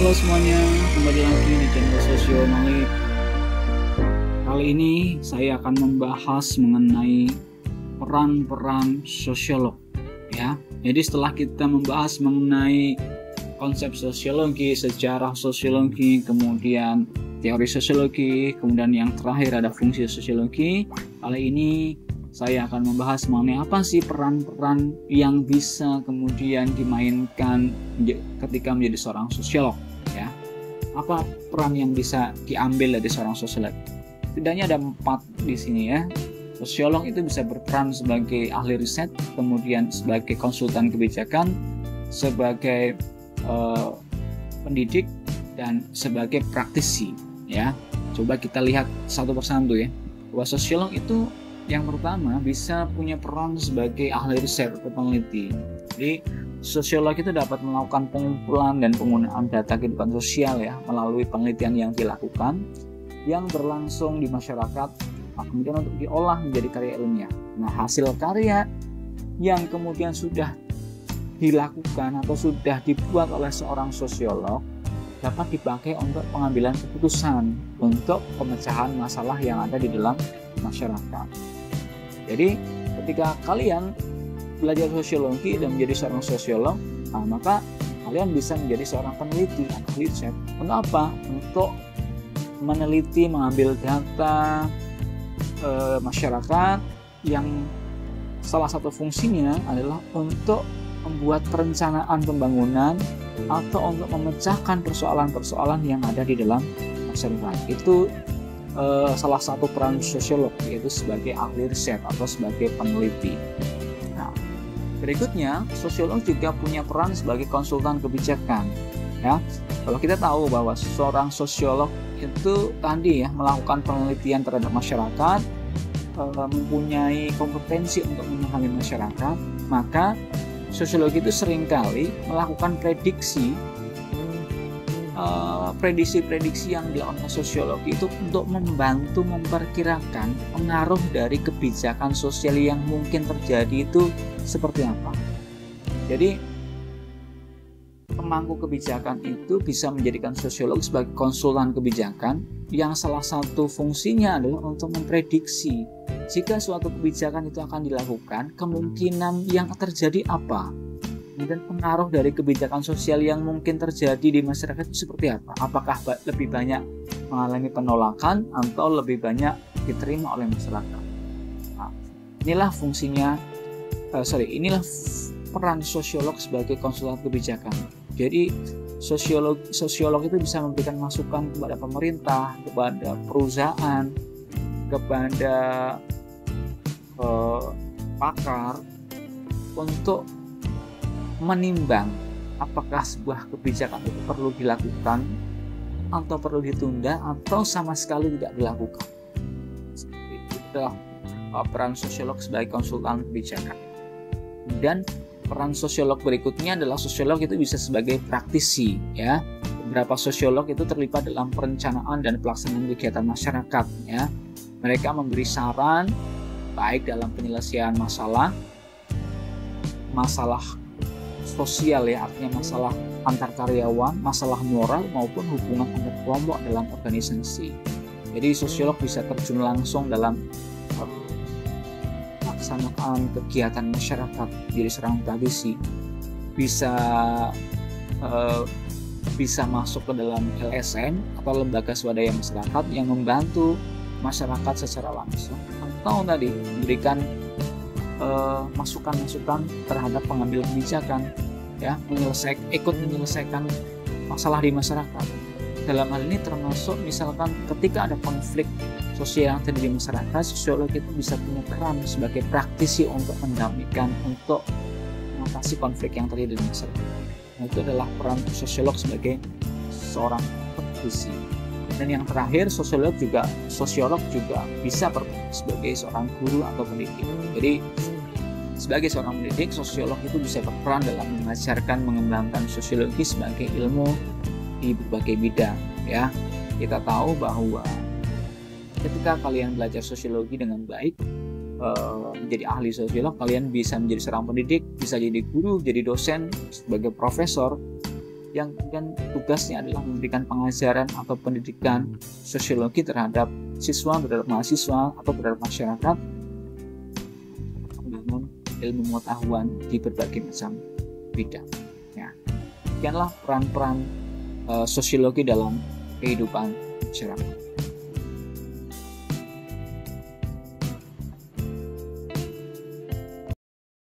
Halo semuanya, kembali lagi di channel Sosio Malik. Kali ini saya akan membahas mengenai peran-peran sosiolog, ya. Jadi setelah kita membahas mengenai konsep sosiologi, sejarah sosiologi, kemudian teori sosiologi, kemudian yang terakhir ada fungsi sosiologi, kali ini saya akan membahas mengenai apa sih peran-peran yang bisa kemudian dimainkan ketika menjadi seorang sosiolog, ya. Apa peran yang bisa diambil dari seorang sosiolog? Setidaknya ada 4 di sini, ya. Sosiolog itu bisa berperan sebagai ahli riset, kemudian sebagai konsultan kebijakan, sebagai pendidik, dan sebagai praktisi, ya. Coba kita lihat satu persatu, ya. Bahwa sosiolog itu yang pertama bisa punya peran sebagai ahli riset atau peneliti. Jadi sosiolog itu dapat melakukan pengumpulan dan penggunaan data kehidupan sosial, ya, melalui penelitian yang dilakukan yang berlangsung di masyarakat, kemudian untuk diolah menjadi karya ilmiah. Nah, hasil karya yang kemudian sudah dilakukan atau sudah dibuat oleh seorang sosiolog dapat dipakai untuk pengambilan keputusan untuk pemecahan masalah yang ada di dalam masyarakat. Jadi ketika kalian belajar sosiologi dan menjadi seorang sosiolog, maka kalian bisa menjadi seorang peneliti atau riset. Untuk apa? Untuk meneliti, mengambil data masyarakat yang salah satu fungsinya adalah untuk membuat perencanaan pembangunan atau untuk memecahkan persoalan-persoalan yang ada di dalam masyarakat. Itu salah satu peran sosiolog, yaitu sebagai ahli riset atau sebagai peneliti. Nah, berikutnya sosiolog juga punya peran sebagai konsultan kebijakan, ya. Kalau kita tahu bahwa seorang sosiolog itu tadi, ya, melakukan penelitian terhadap masyarakat, mempunyai kompetensi untuk memahami masyarakat, maka sosiologi itu seringkali melakukan prediksi yang dilakukan sosiologi itu untuk membantu memperkirakan pengaruh dari kebijakan sosial yang mungkin terjadi itu seperti apa. Jadi pemangku kebijakan itu bisa menjadikan sosiolog sebagai konsultan kebijakan yang salah satu fungsinya adalah untuk memprediksi jika suatu kebijakan itu akan dilakukan, kemungkinan yang terjadi apa. Dan pengaruh dari kebijakan sosial yang mungkin terjadi di masyarakat itu seperti apa? Apakah lebih banyak mengalami penolakan atau lebih banyak diterima oleh masyarakat? Nah, inilah peran sosiolog sebagai konsultan kebijakan. Jadi sosiolog itu bisa memberikan masukan kepada pemerintah, kepada perusahaan, kepada pakar untuk menimbang apakah sebuah kebijakan itu perlu dilakukan atau perlu ditunda atau sama sekali tidak dilakukan. Itu peran sosiolog sebagai konsultan kebijakan. Dan peran sosiolog berikutnya adalah sosiolog itu bisa sebagai praktisi, ya. Beberapa sosiolog itu terlibat dalam perencanaan dan pelaksanaan kegiatan masyarakat, ya. Mereka memberi saran baik dalam penyelesaian masalah sosial, ya, artinya masalah antar karyawan, masalah moral maupun hubungan antar kelompok dalam organisasi. Jadi sosiolog bisa terjun langsung dalam pelaksanaan kegiatan masyarakat, jadi seorang praktisi, bisa masuk ke dalam LSM atau lembaga swadaya masyarakat yang membantu masyarakat secara langsung, atau tadi memberikan masukan-masukan terhadap pengambil kebijakan, ya, ikut menyelesaikan masalah di masyarakat. Dalam hal ini termasuk misalkan ketika ada konflik sosial yang terjadi di masyarakat, sosiolog itu bisa punya peran sebagai praktisi untuk mendampingkan, untuk mengatasi konflik yang terjadi di masyarakat. Nah, itu adalah peran sosiolog sebagai seorang praktisi. Dan yang terakhir, sosiolog juga bisa berperan sebagai seorang guru atau pendidik. Jadi sebagai seorang pendidik, sosiolog itu bisa berperan dalam mengajarkan, mengembangkan sosiologi sebagai ilmu di berbagai bidang, ya. Kita tahu bahwa ketika kalian belajar sosiologi dengan baik, menjadi ahli sosiolog, kalian bisa menjadi seorang pendidik, bisa jadi guru, jadi dosen, sebagai profesor, yang kemudian tugasnya adalah memberikan pengajaran atau pendidikan sosiologi terhadap siswa, terhadap mahasiswa atau terhadap masyarakat, membangun ilmu pengetahuan di berbagai macam bidang. Ya, sekianlah peran-peran sosiologi dalam kehidupan masyarakat.